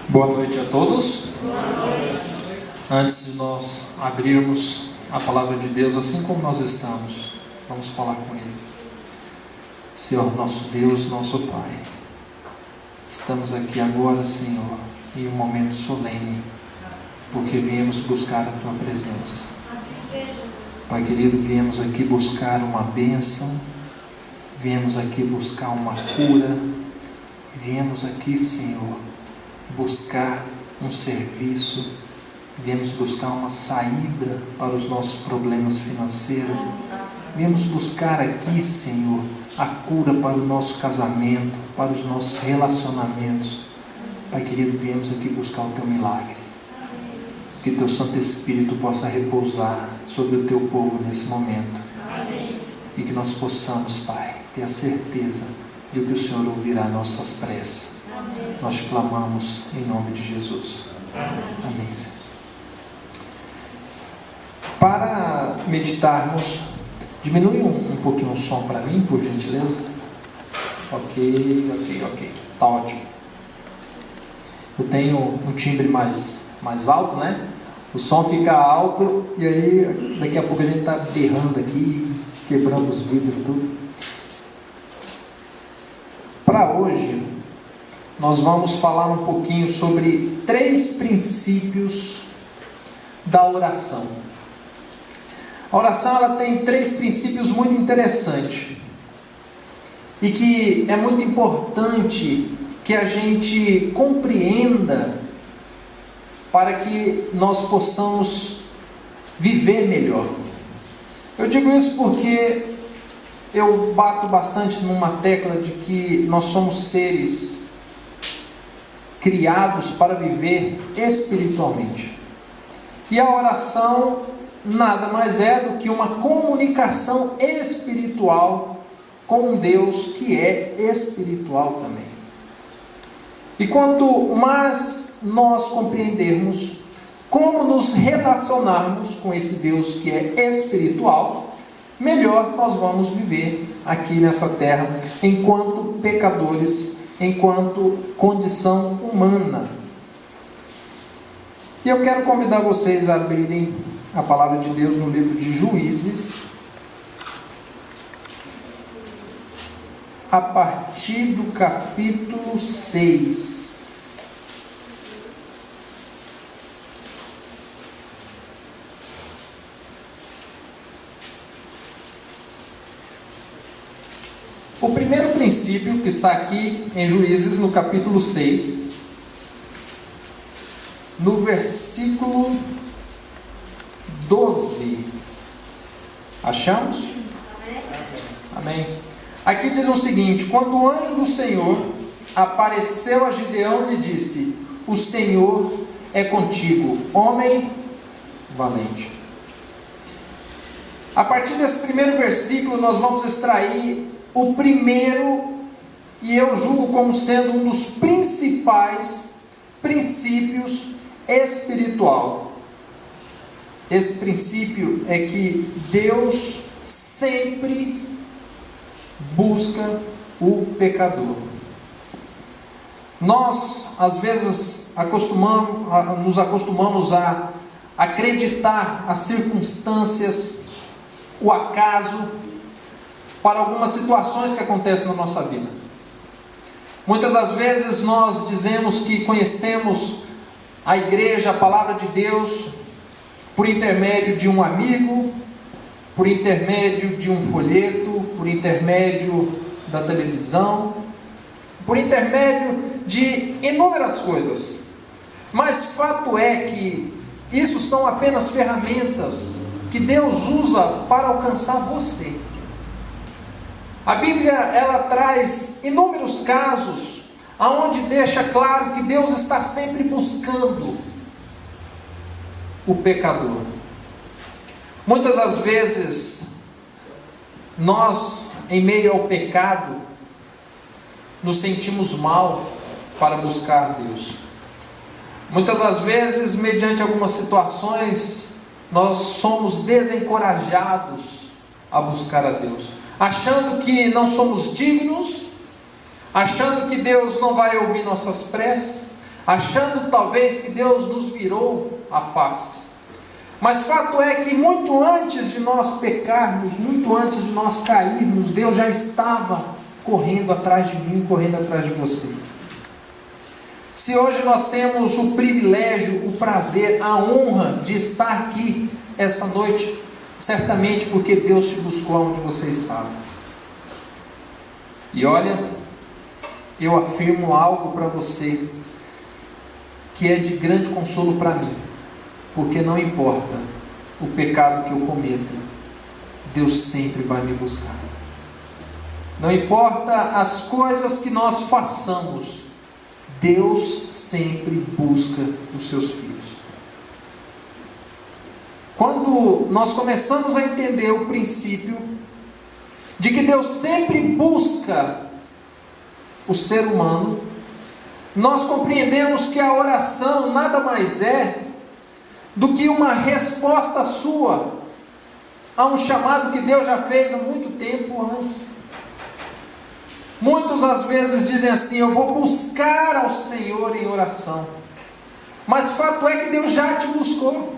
Boa noite a todos. Boa noite. Antes de nós abrirmos a palavra de Deus, assim como nós estamos, vamos falar com Ele. Senhor, nosso Deus, nosso Pai, estamos aqui agora, Senhor, em um momento solene, porque viemos buscar a Tua presença. Pai querido, viemos aqui buscar uma bênção, viemos aqui buscar uma cura, viemos aqui, Senhor, buscar um serviço, viemos buscar uma saída para os nossos problemas financeiros, viemos buscar aqui, Senhor, a cura para o nosso casamento, para os nossos relacionamentos. Pai querido, viemos aqui buscar o Teu milagre, que Teu Santo Espírito possa repousar sobre o Teu povo nesse momento, e que nós possamos, Pai, ter a certeza de que o Senhor ouvirá nossas preces. Nós te clamamos em nome de Jesus. Amém, Senhor. Para meditarmos, diminui um pouquinho o som para mim, por gentileza. Ok. Está ótimo. Eu tenho um timbre mais alto, né? O som fica alto e aí daqui a pouco a gente está berrando aqui, quebrando os vidros e tudo. Para hoje, nós vamos falar um pouquinho sobre 3 princípios da oração. A oração ela tem 3 princípios muito interessantes e que é muito importante que a gente compreenda para que nós possamos viver melhor. Eu digo isso porque eu bato bastante numa tecla de que nós somos seres criados para viver espiritualmente. E a oração nada mais é do que uma comunicação espiritual com um Deus que é espiritual também. E quanto mais nós compreendermos como nos relacionarmos com esse Deus que é espiritual, melhor nós vamos viver aqui nessa terra enquanto pecadores, enquanto condição humana. E eu quero convidar vocês a abrirem a palavra de Deus no livro de Juízes, a partir do capítulo 6. O primeiro princípio que está aqui em Juízes, no capítulo 6, no versículo 12. Achamos? Amém. Aqui diz o seguinte: quando o anjo do Senhor apareceu a Gideão, lhe disse: o Senhor é contigo, homem valente. A partir desse primeiro versículo nós vamos extrair o primeiro, e eu julgo como sendo um dos principais princípios espiritual. Esse princípio é que Deus sempre busca o pecador. Nós, às vezes, nos acostumamos a acreditar as circunstâncias, o acaso, para algumas situações que acontecem na nossa vida. Muitas das vezes nós dizemos que conhecemos a igreja, a palavra de Deus, por intermédio de um amigo, por intermédio de um folheto, por intermédio da televisão, por intermédio de inúmeras coisas. Mas fato é que isso são apenas ferramentas que Deus usa para alcançar você. A Bíblia ela traz inúmeros casos aonde deixa claro que Deus está sempre buscando o pecador. Muitas das vezes nós, em meio ao pecado, nos sentimos mal para buscar Deus. Muitas das vezes, mediante algumas situações, nós somos desencorajados a buscar a Deus, achando que não somos dignos, achando que Deus não vai ouvir nossas preces, achando talvez que Deus nos virou a face. Mas fato é que muito antes de nós pecarmos, muito antes de nós cairmos, Deus já estava correndo atrás de mim, correndo atrás de você. Se hoje nós temos o privilégio, o prazer, a honra de estar aqui essa noite, certamente porque Deus te buscou onde você estava. E olha, eu afirmo algo para você, que é de grande consolo para mim, porque não importa o pecado que eu cometa, Deus sempre vai me buscar. Não importa as coisas que nós façamos, Deus sempre busca os seus filhos. Quando nós começamos a entender o princípio de que Deus sempre busca o ser humano, nós compreendemos que a oração nada mais é do que uma resposta sua a um chamado que Deus já fez há muito tempo antes. Muitos às vezes dizem assim: eu vou buscar ao Senhor em oração. Mas fato é que Deus já te buscou.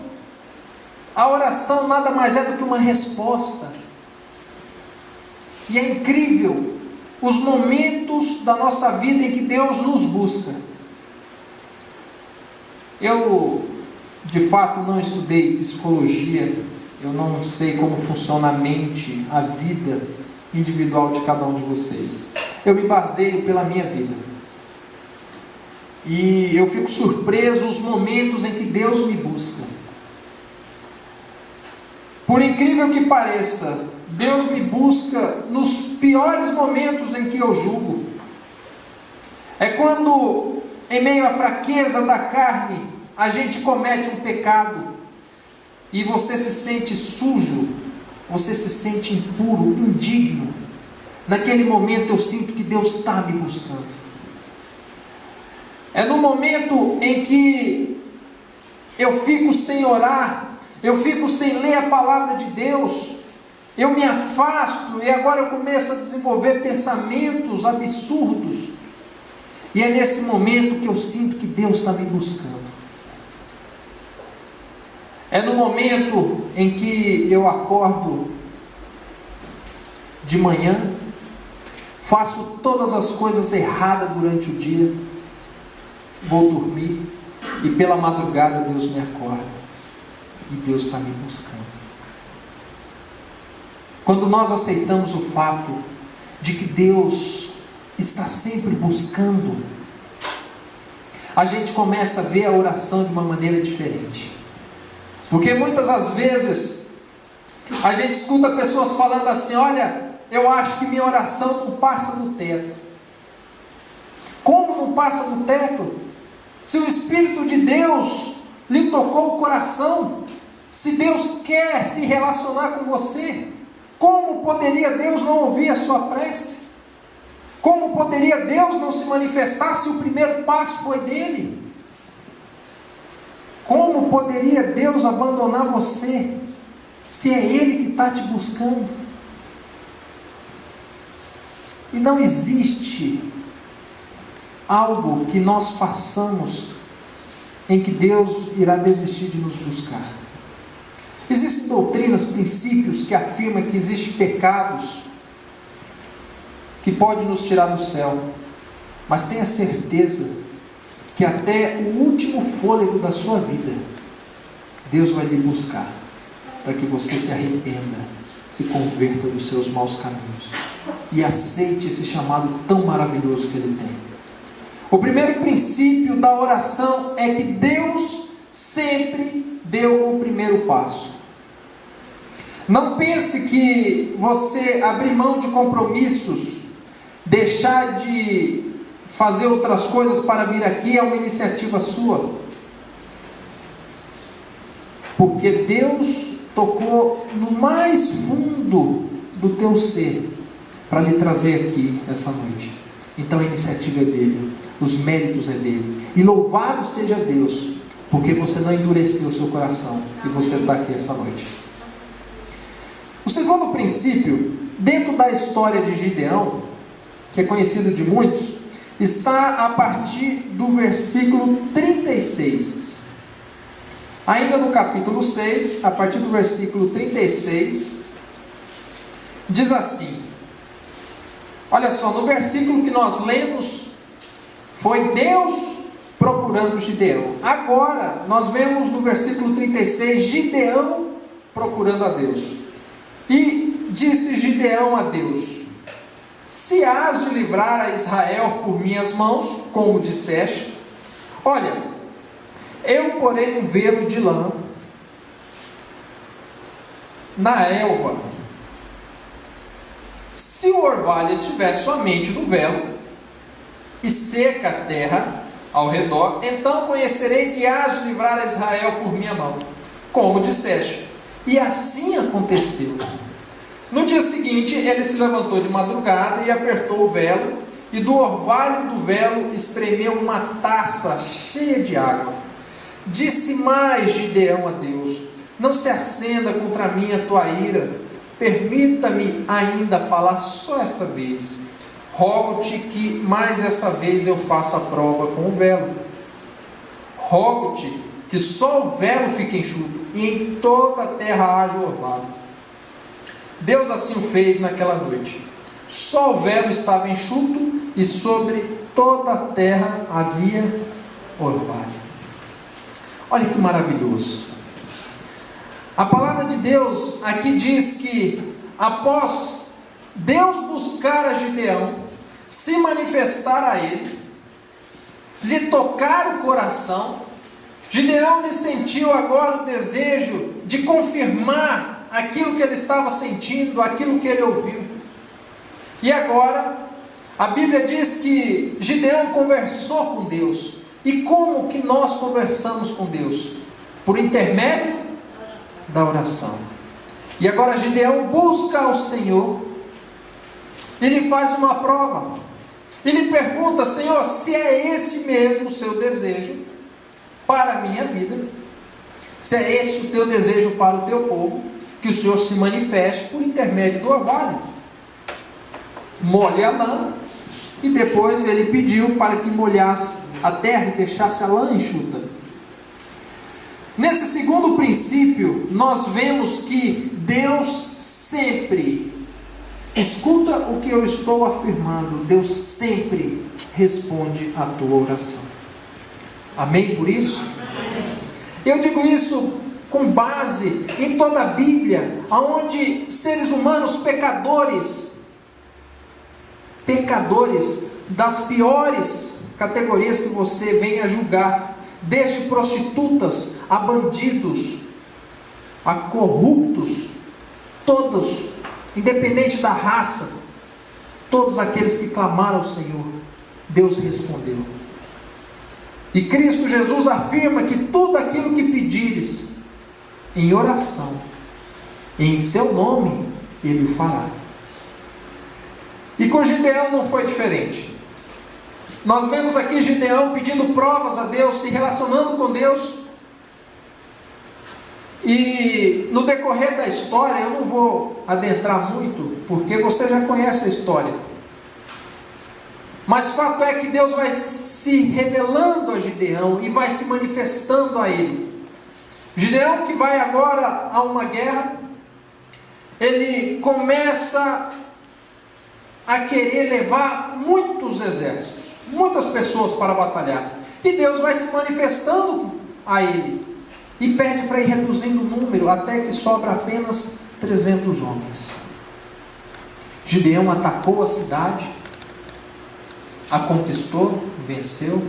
A oração nada mais é do que uma resposta. E é incrível os momentos da nossa vida em que Deus nos busca. Eu, de fato, não estudei psicologia. Eu não sei como funciona a mente, a vida individual de cada um de vocês. Eu me baseio pela minha vida. E eu fico surpreso os momentos em que Deus me busca. Por incrível que pareça, Deus me busca nos piores momentos em que eu julgo. É quando, em meio à fraqueza da carne, a gente comete um pecado e você se sente sujo, você se sente impuro, indigno. Naquele momento eu sinto que Deus está me buscando. É no momento em que eu fico sem orar, eu fico sem ler a palavra de Deus, eu me afasto e agora eu começo a desenvolver pensamentos absurdos. E é nesse momento que eu sinto que Deus está me buscando. É no momento em que eu acordo de manhã, faço todas as coisas erradas durante o dia, vou dormir e pela madrugada Deus me acorda e Deus está me buscando. Quando nós aceitamos o fato de que Deus está sempre buscando, a gente começa a ver a oração de uma maneira diferente. Porque muitas das vezes a gente escuta pessoas falando assim: olha, eu acho que minha oração não passa do teto. Como não passa do teto? Se o Espírito de Deus lhe tocou o coração, se Deus quer se relacionar com você, como poderia Deus não ouvir a sua prece? Como poderia Deus não se manifestar se o primeiro passo foi dele? Como poderia Deus abandonar você se é Ele que está te buscando? E não existe algo que nós façamos em que Deus irá desistir de nos buscar. Existem doutrinas, princípios que afirmam que existem pecados que podem nos tirar do céu, mas tenha certeza que até o último fôlego da sua vida, Deus vai lhe buscar, para que você se arrependa, se converta dos seus maus caminhos, e aceite esse chamado tão maravilhoso que Ele tem. O primeiro princípio da oração é que Deus sempre deu o primeiro passo. Não pense que você abrir mão de compromissos, deixar de fazer outras coisas para vir aqui é uma iniciativa sua. Porque Deus tocou no mais fundo do teu ser para lhe trazer aqui essa noite. Então a iniciativa é dele, os méritos é dele. E louvado seja Deus, porque você não endureceu o seu coração e você está aqui essa noite. O segundo princípio, dentro da história de Gideão, que é conhecido de muitos, está a partir do versículo 36. Ainda no capítulo 6, a partir do versículo 36, diz assim: olha só, no versículo que nós lemos, foi Deus procurando Gideão. Agora, nós vemos no versículo 36, Gideão procurando a Deus. E disse Gideão a Deus: se hás de livrar a Israel por minhas mãos, como disseste, olha, eu porei um velo de lã na elva. Se o orvalho estiver somente no velo, e seca a terra ao redor, então conhecerei que hás de livrar a Israel por minha mão, como disseste. E assim aconteceu. No dia seguinte, ele se levantou de madrugada e apertou o velo, e do orvalho do velo espremeu uma taça cheia de água. Disse mais Gideão a Deus: não se acenda contra mim a tua ira, permita-me ainda falar só esta vez. Rogo-te que mais esta vez eu faça a prova com o velo. Rogo-te que só o velo fique enxuto, e em toda a terra haja orvalho. Deus assim o fez naquela noite. Só o velo estava enxuto, e sobre toda a terra havia orvalho. Olha que maravilhoso. A palavra de Deus aqui diz que, após Deus buscar a Gideão, se manifestar a ele, lhe tocar o coração, Gideão lhe sentiu agora o desejo de confirmar aquilo que ele estava sentindo, aquilo que ele ouviu. E agora, a Bíblia diz que Gideão conversou com Deus. E como que nós conversamos com Deus? Por intermédio da oração. E agora Gideão busca ao Senhor. Ele faz uma prova. Ele pergunta: Senhor, se é esse mesmo o seu desejo para a minha vida, se é esse o teu desejo para o teu povo, que o Senhor se manifeste por intermédio do orvalho. Molhe a lã. E depois ele pediu para que molhasse a terra e deixasse a lã enxuta. Nesse segundo princípio, nós vemos que Deus sempre escuta o que eu estou afirmando. Deus sempre responde à tua oração. Amém por isso? Eu digo isso com base em toda a Bíblia, onde seres humanos pecadores das piores categorias que você venha julgar, desde prostitutas a bandidos, a corruptos, todos, independente da raça, todos aqueles que clamaram ao Senhor, Deus respondeu. E Cristo Jesus afirma que tudo aquilo que pedires em oração, em seu nome, Ele o fará. E com Gideão não foi diferente. Nós vemos aqui Gideão pedindo provas a Deus, se relacionando com Deus. E no decorrer da história, eu não vou adentrar muito, porque você já conhece a história. Mas fato é que Deus vai se revelando a Gideão e vai se manifestando a ele. Gideão, que vai agora a uma guerra, ele começa a querer levar muitos exércitos, muitas pessoas para batalhar. E Deus vai se manifestando a ele e pede para ir reduzindo o número até que sobra apenas 300 homens. Gideão atacou a cidade, a conquistou, venceu,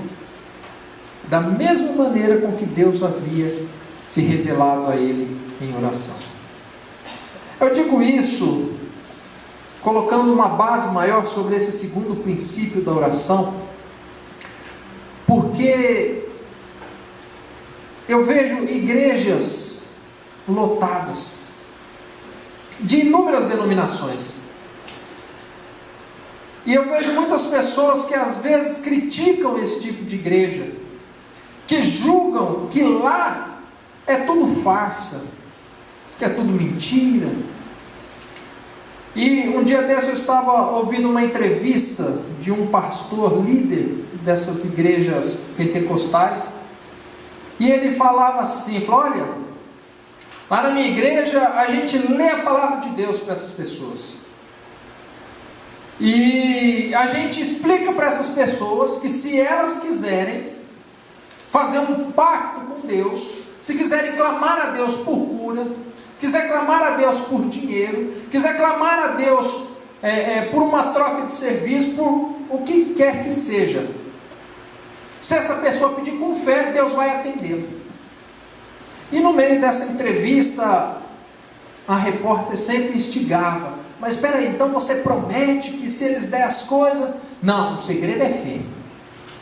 da mesma maneira com que Deus havia se revelado a ele em oração. Eu digo isso colocando uma base maior sobre esse segundo princípio da oração, porque eu vejo igrejas lotadas, de inúmeras denominações, e eu vejo muitas pessoas que às vezes criticam esse tipo de igreja, que julgam que lá é tudo farsa, que é tudo mentira. E um dia desse eu estava ouvindo uma entrevista de um pastor líder dessas igrejas pentecostais, e ele falava assim, falou, olha, lá na minha igreja a gente lê a palavra de Deus para essas pessoas, e a gente explica para essas pessoas que se elas quiserem fazer um pacto com Deus, se quiserem clamar a Deus por cura, quiser clamar a Deus por dinheiro, quiser clamar a Deus por uma troca de serviço, por o que quer que seja, se essa pessoa pedir com fé, Deus vai atendê-lo. E no meio dessa entrevista, a repórter sempre instigava, mas espera aí, então você promete que se eles der as coisas? Não, o segredo é fé.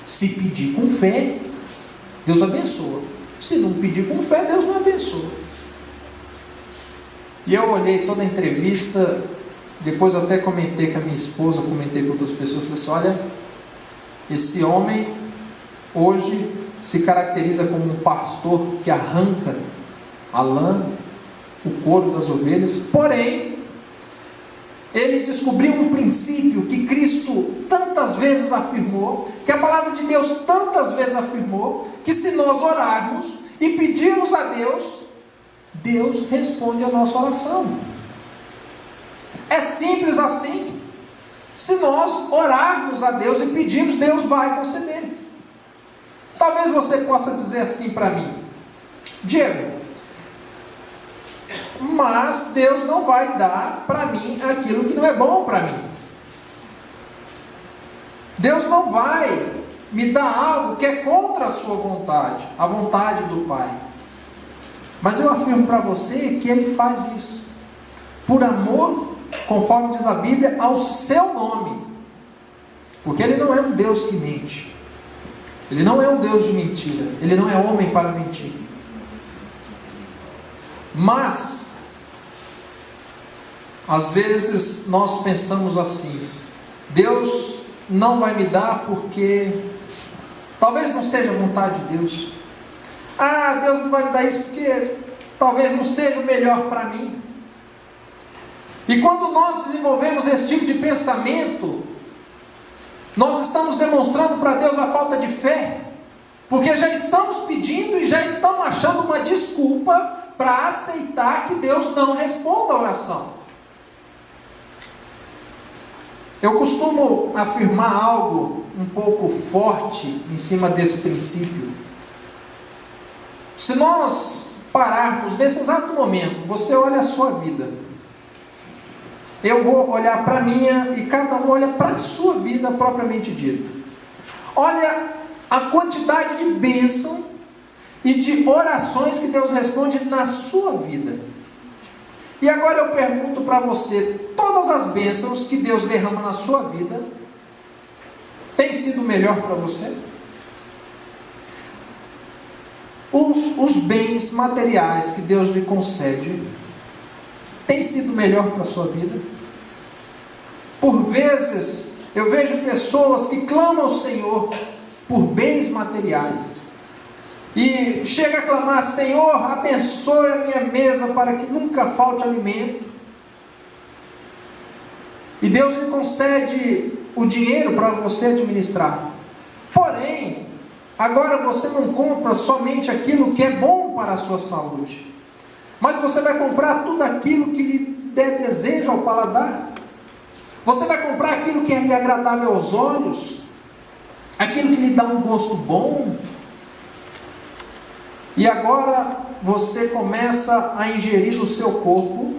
Se pedir com fé, Deus abençoa. Se não pedir com fé, Deus não abençoa. E eu olhei toda a entrevista, depois até comentei com a minha esposa, comentei com outras pessoas, falei assim, olha, esse homem hoje se caracteriza como um pastor que arranca a lã, o couro das ovelhas, porém, ele descobriu um princípio que Cristo tantas vezes afirmou, que a palavra de Deus tantas vezes afirmou, que se nós orarmos e pedirmos a Deus, Deus responde a nossa oração. É simples assim. Se nós orarmos a Deus e pedirmos, Deus vai conceder. Talvez você possa dizer assim para mim, Diego, mas Deus não vai dar para mim aquilo que não é bom para mim. Deus não vai me dar algo que é contra a sua vontade, a vontade do Pai. Mas eu afirmo para você que Ele faz isso por amor, conforme diz a Bíblia, ao seu nome, porque Ele não é um Deus que mente, Ele não é um Deus de mentira, Ele não é homem para mentir. Mas às vezes nós pensamos assim, Deus não vai me dar porque talvez não seja a vontade de Deus. Deus não vai me dar isso porque talvez não seja o melhor para mim. E quando nós desenvolvemos esse tipo de pensamento, nós estamos demonstrando para Deus a falta de fé, porque já estamos pedindo e já estamos achando uma desculpa para aceitar que Deus não responda a oração. Eu costumo afirmar algo um pouco forte em cima desse princípio. Se nós pararmos nesse exato momento, você olha a sua vida, eu vou olhar para a minha e cada um olha para a sua vida propriamente dita. Olha a quantidade de bênção e de orações que Deus responde na sua vida. E agora eu pergunto para você, todas as bênçãos que Deus derrama na sua vida, tem sido melhor para você? Os bens materiais que Deus lhe concede, tem sido melhor para a sua vida? Por vezes, eu vejo pessoas que clamam ao Senhor por bens materiais, e chega a clamar, Senhor, abençoe a minha mesa para que nunca falte alimento, e Deus lhe concede o dinheiro para você administrar, porém, agora você não compra somente aquilo que é bom para a sua saúde, mas você vai comprar tudo aquilo que lhe der desejo ao paladar, você vai comprar aquilo que é agradável aos olhos, aquilo que lhe dá um gosto bom, e agora você começa a ingerir no seu corpo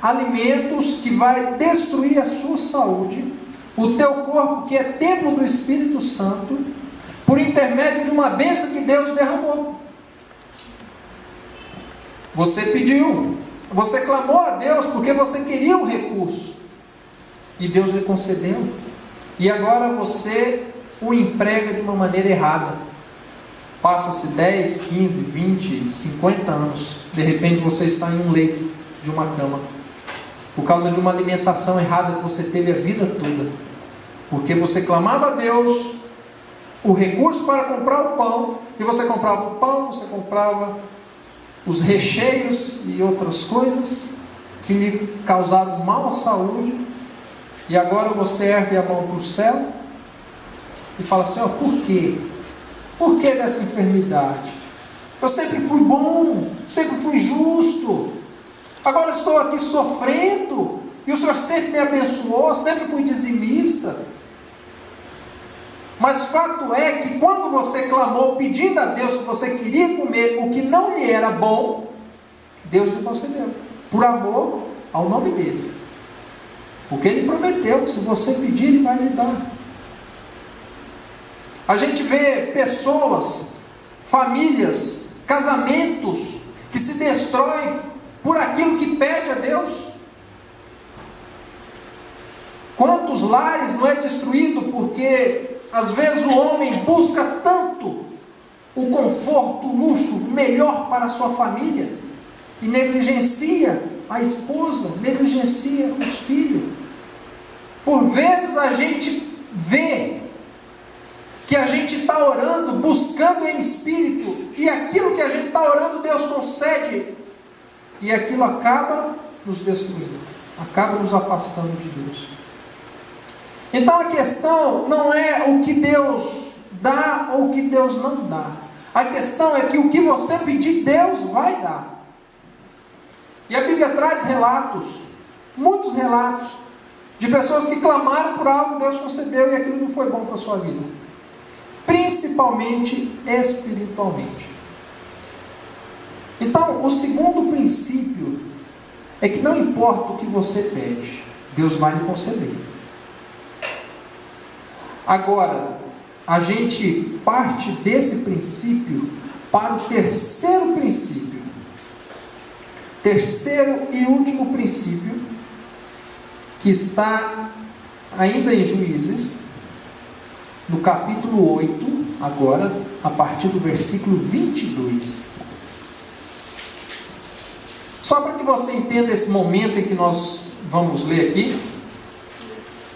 alimentos que vai destruir a sua saúde, o teu corpo que é templo do Espírito Santo, por intermédio de uma bênção que Deus derramou. Você pediu, você clamou a Deus porque você queria um recurso, e Deus lhe concedeu, e agora você o emprega de uma maneira errada. Passa-se 10, 15, 20, 50 anos, de repente você está em um leito de uma cama, por causa de uma alimentação errada que você teve a vida toda, porque você clamava a Deus o recurso para comprar o pão, e você comprava o pão, você comprava os recheios e outras coisas, que lhe causaram mal à saúde, e agora você ergue a mão para o céu e fala assim: ó, por quê? Por que dessa enfermidade? Eu sempre fui bom, sempre fui justo, agora estou aqui sofrendo, e o Senhor sempre me abençoou, sempre fui dizimista. Mas fato é que quando você clamou, pedindo a Deus que você queria comer o que não lhe era bom, Deus lhe concedeu, por amor ao nome dele. Porque ele prometeu que se você pedir, ele vai lhe dar. A gente vê pessoas, famílias, casamentos que se destroem por aquilo que pede a Deus. Quantos lares não é destruído porque às vezes o homem busca tanto o conforto, o luxo, o melhor para a sua família, e negligencia a esposa, negligencia os filhos. Por vezes a gente vê que a gente está orando, buscando em espírito, e aquilo que a gente está orando, Deus concede, e aquilo acaba nos destruindo, acaba nos afastando de Deus. Então a questão não é o que Deus dá ou o que Deus não dá. A questão é que o que você pedir, Deus vai dar. E a Bíblia traz relatos, muitos relatos, de pessoas que clamaram por algo, Deus concedeu e aquilo não foi bom para a sua vida. Principalmente espiritualmente. Então, o segundo princípio é que não importa o que você pede, Deus vai lhe conceder. Agora, a gente parte desse princípio para o terceiro princípio. Terceiro e último princípio, que está ainda em Juízes, no capítulo 8, agora, a partir do versículo 22. Só para que você entenda esse momento em que nós vamos ler aqui.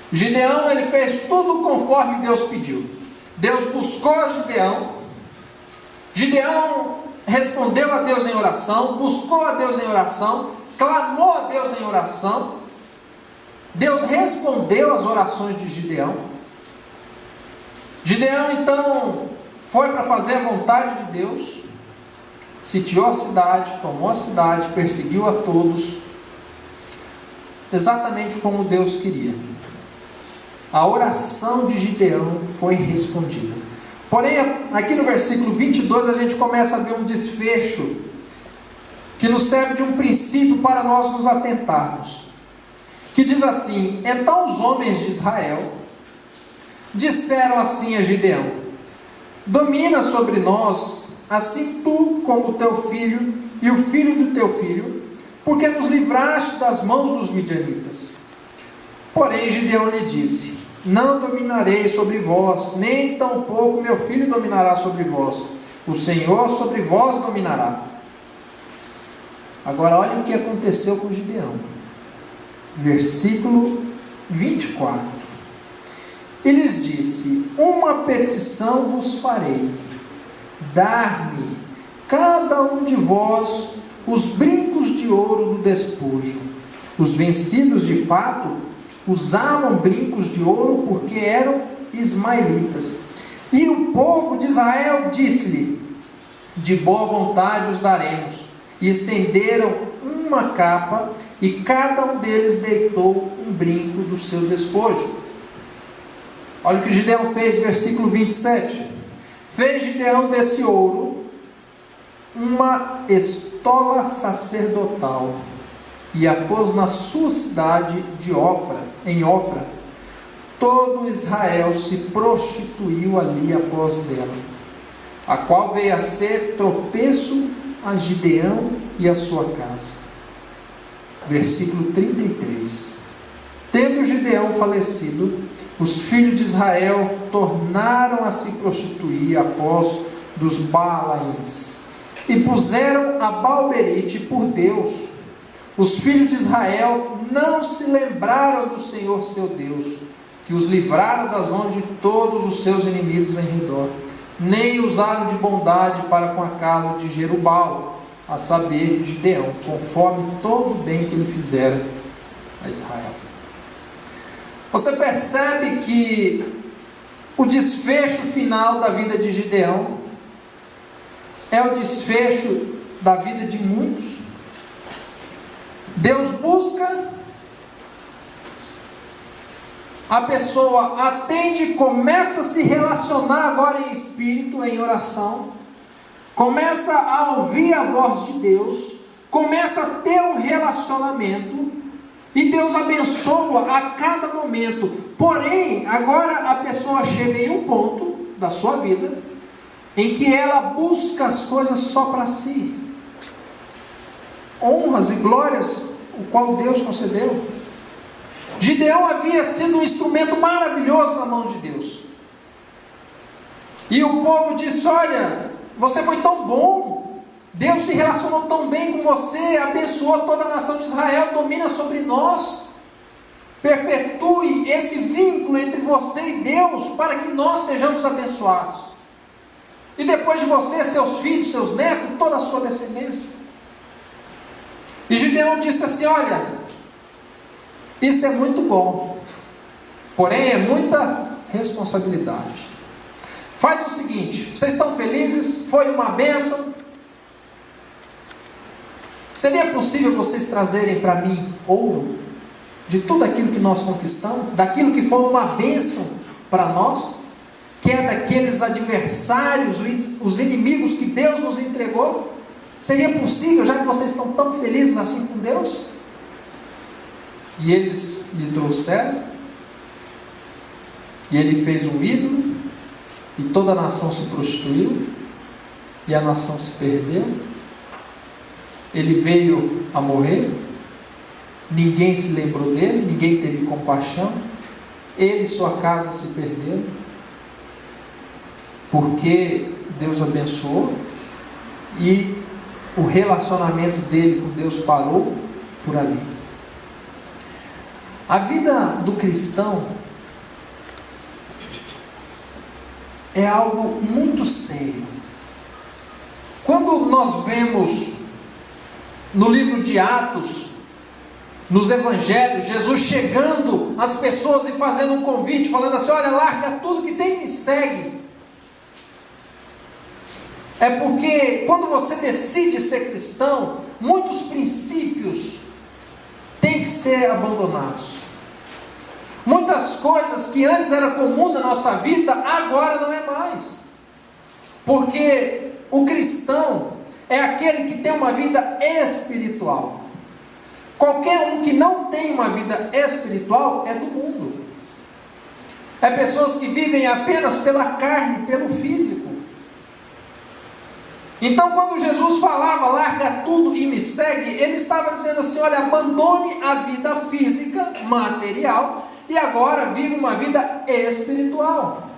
Gideão, ele fez tudo conforme Deus pediu. Deus buscou Gideão. Gideão respondeu a Deus em oração, buscou a Deus em oração, clamou a Deus em oração. Deus respondeu às orações de Gideão. Gideão então foi para fazer a vontade de Deus, sitiou a cidade, tomou a cidade, perseguiu a todos, exatamente como Deus queria. A oração de Gideão foi respondida. Porém, aqui no versículo 22, a gente começa a ver um desfecho que nos serve de um princípio para nós nos atentarmos. Que diz assim: então os homens de Israel disseram assim a Gideão: domina sobre nós, assim tu como o teu filho e o filho de teu filho, porque nos livraste das mãos dos midianitas. Porém Gideão lhe disse: não dominarei sobre vós, nem tampouco meu filho dominará sobre vós, o Senhor sobre vós dominará. Agora olha o que aconteceu com Gideão. Versículo 24. E lhes disse: uma petição vos farei, dar-me cada um de vós os brincos de ouro do despojo. Os vencidos de fato usavam brincos de ouro porque eram ismaelitas. E o povo de Israel disse-lhe: de boa vontade os daremos. E estenderam uma capa, e cada um deles deitou um brinco do seu despojo. Olha o que Gideão fez, versículo 27. Fez Gideão desse ouro uma estola sacerdotal, e a pôs na sua cidade de Ofra, em Ofra. Todo Israel se prostituiu ali após dela, a qual veio a ser tropeço a Gideão e a sua casa. Versículo 33. Tendo Gideão falecido, os filhos de Israel tornaram a se prostituir após dos Baalaíns, e puseram a Baalberite por Deus. Os filhos de Israel não se lembraram do Senhor seu Deus, que os livrara das mãos de todos os seus inimigos em redor, nem usaram de bondade para com a casa de Jerubbaal, a saber, Gideão, conforme todo o bem que ele fizera a Israel. Você percebe que o desfecho final da vida de Gideão é o desfecho da vida de muitos. Deus busca, a pessoa atende, começa a se relacionar agora em espírito, em oração, começa a ouvir a voz de Deus, começa a ter um relacionamento, e Deus abençoa a cada momento. Porém, agora a pessoa chega em um ponto da sua vida em que ela busca as coisas só para si, honras e glórias o qual Deus concedeu. Gideão havia sido um instrumento maravilhoso na mão de Deus, e o povo disse: olha, você foi tão bom, Deus se relacionou tão bem com você, abençoou toda a nação de Israel, domina sobre nós, perpetue esse vínculo entre você e Deus, para que nós sejamos abençoados, e depois de você, seus filhos, seus netos, toda a sua descendência. E Gideão disse assim: olha, isso é muito bom, porém é muita responsabilidade. Faz o seguinte, vocês estão felizes? Foi uma bênção? Seria possível vocês trazerem para mim ouro de tudo aquilo que nós conquistamos, daquilo que foi uma bênção para nós, que é daqueles adversários, os inimigos que Deus nos entregou? Seria possível, já que vocês estão tão felizes assim com Deus? E eles lhe trouxeram, e ele fez um ídolo, e toda a nação se prostituiu, e a nação se perdeu. Ele veio a morrer, ninguém se lembrou dele, ninguém teve compaixão, ele e sua casa se perderam, porque Deus abençoou, e o relacionamento dele com Deus parou por ali. A vida do cristão é algo muito sério. Quando nós vemos no livro de Atos, nos evangelhos, Jesus chegando às pessoas e fazendo um convite, falando assim: olha, larga tudo que tem e me segue. É porque quando você decide ser cristão, muitos princípios têm que ser abandonados. Muitas coisas que antes era comum na nossa vida, agora não é mais. Porque o cristão é aquele que tem uma vida espiritual. Qualquer um que não tem uma vida espiritual é do mundo. É pessoas que vivem apenas pela carne, pelo físico. Então, quando Jesus falava, larga tudo e me segue, ele estava dizendo assim: olha, abandone a vida física, material, e agora vive uma vida espiritual.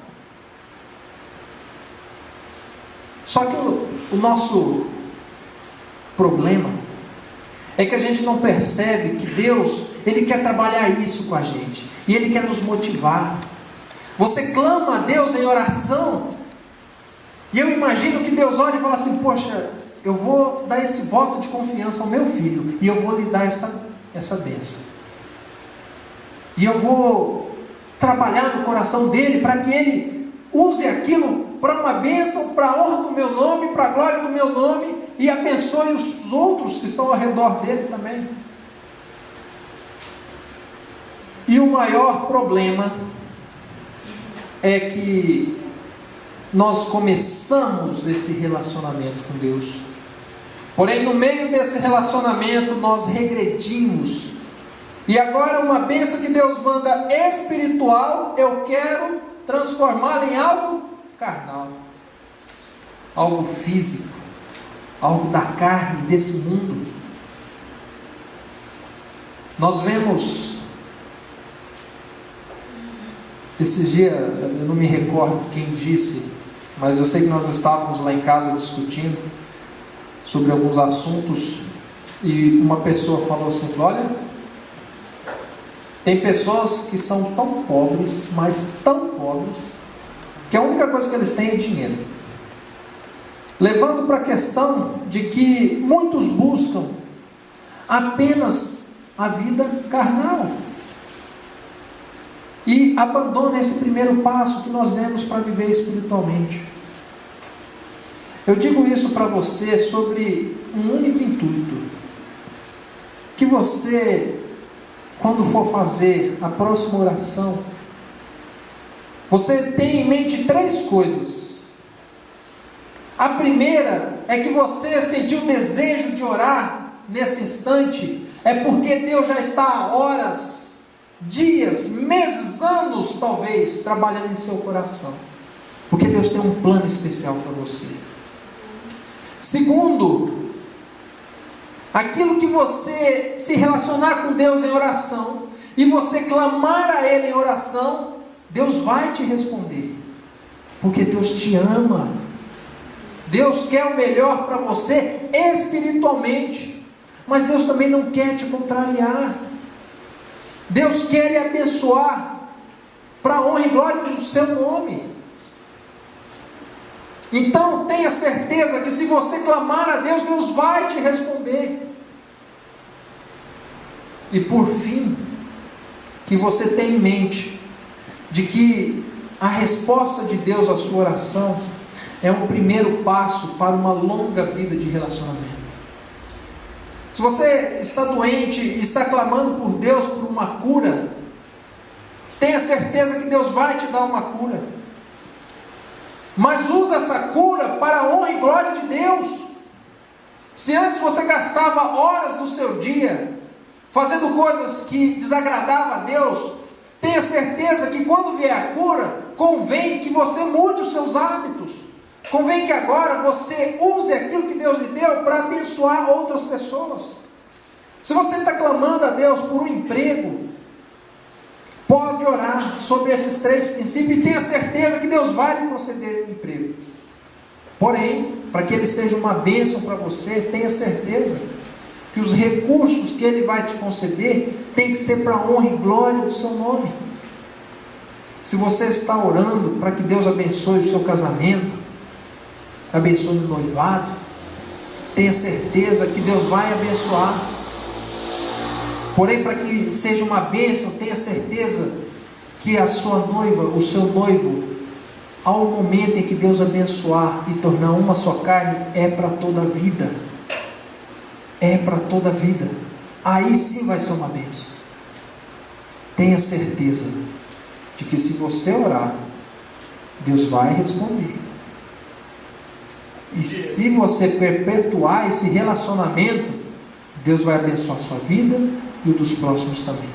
Só que o nosso problema é que a gente não percebe que Deus, Ele quer trabalhar isso com a gente, e Ele quer nos motivar. Você clama a Deus em oração, e eu imagino que Deus olha e fala assim: poxa, eu vou dar esse voto de confiança ao meu filho, e eu vou lhe dar essa bênção, e eu vou trabalhar no coração dele, para que ele use aquilo para uma bênção, para a honra do meu nome, para a glória do meu nome, e abençoe os outros que estão ao redor dele também. E o maior problema é que nós começamos esse relacionamento com Deus, porém no meio desse relacionamento nós regredimos, e agora uma bênção que Deus manda espiritual, eu quero transformá-la em algo carnal, algo físico, algo da carne, desse mundo. Nós vemos, esses dias, eu não me recordo quem disse, mas eu sei que nós estávamos lá em casa discutindo sobre alguns assuntos, e uma pessoa falou assim: olha, tem pessoas que são tão pobres, mas tão pobres, que a única coisa que eles têm é dinheiro. levando para a questão de que muitos buscam apenas a vida carnal e abandonam esse primeiro passo que nós demos para viver espiritualmente. Eu digo isso para você sobre um único intuito: que você, quando for fazer a próxima oração, você tenha em mente 3 coisas. A primeira é que você sentiu o desejo de orar nesse instante, é porque Deus já está há horas, dias, meses, anos talvez, trabalhando em seu coração, porque Deus tem um plano especial para você. Segundo, aquilo que você se relacionar com Deus em oração, e você clamar a Ele em oração, Deus vai te responder, porque Deus te ama. Deus quer o melhor para você espiritualmente, mas Deus também não quer te contrariar. Deus quer lhe abençoar para a honra e glória do seu nome. Então tenha certeza que se você clamar a Deus, Deus vai te responder. E por fim, que você tenha em mente de que a resposta de Deus à sua oração é um primeiro passo para uma longa vida de relacionamento. Se você está doente e está clamando por Deus por uma cura, tenha certeza que Deus vai te dar uma cura. Mas usa essa cura para a honra e glória de Deus. Se antes você gastava horas do seu dia fazendo coisas que desagradavam a Deus, tenha certeza que quando vier a cura, convém que você mude os seus hábitos. Convém que agora você use aquilo que Deus lhe deu para abençoar outras pessoas. Se você está clamando a Deus por um emprego, pode orar sobre esses 3 princípios e tenha certeza que Deus vai lhe conceder um emprego. Porém, para que ele seja uma bênção para você, tenha certeza que os recursos que Ele vai te conceder tem que ser para a honra e glória do seu nome. Se você está orando para que Deus abençoe o seu casamento, abençoe o noivado, tenha certeza que Deus vai abençoar. Porém, para que seja uma bênção, tenha certeza que a sua noiva, o seu noivo, ao momento em que Deus abençoar e tornar uma só carne, é para toda a vida. É para toda a vida. Aí sim vai ser uma bênção. Tenha certeza de que se você orar, Deus vai responder. E se você perpetuar esse relacionamento, Deus vai abençoar a sua vida e o dos próximos também.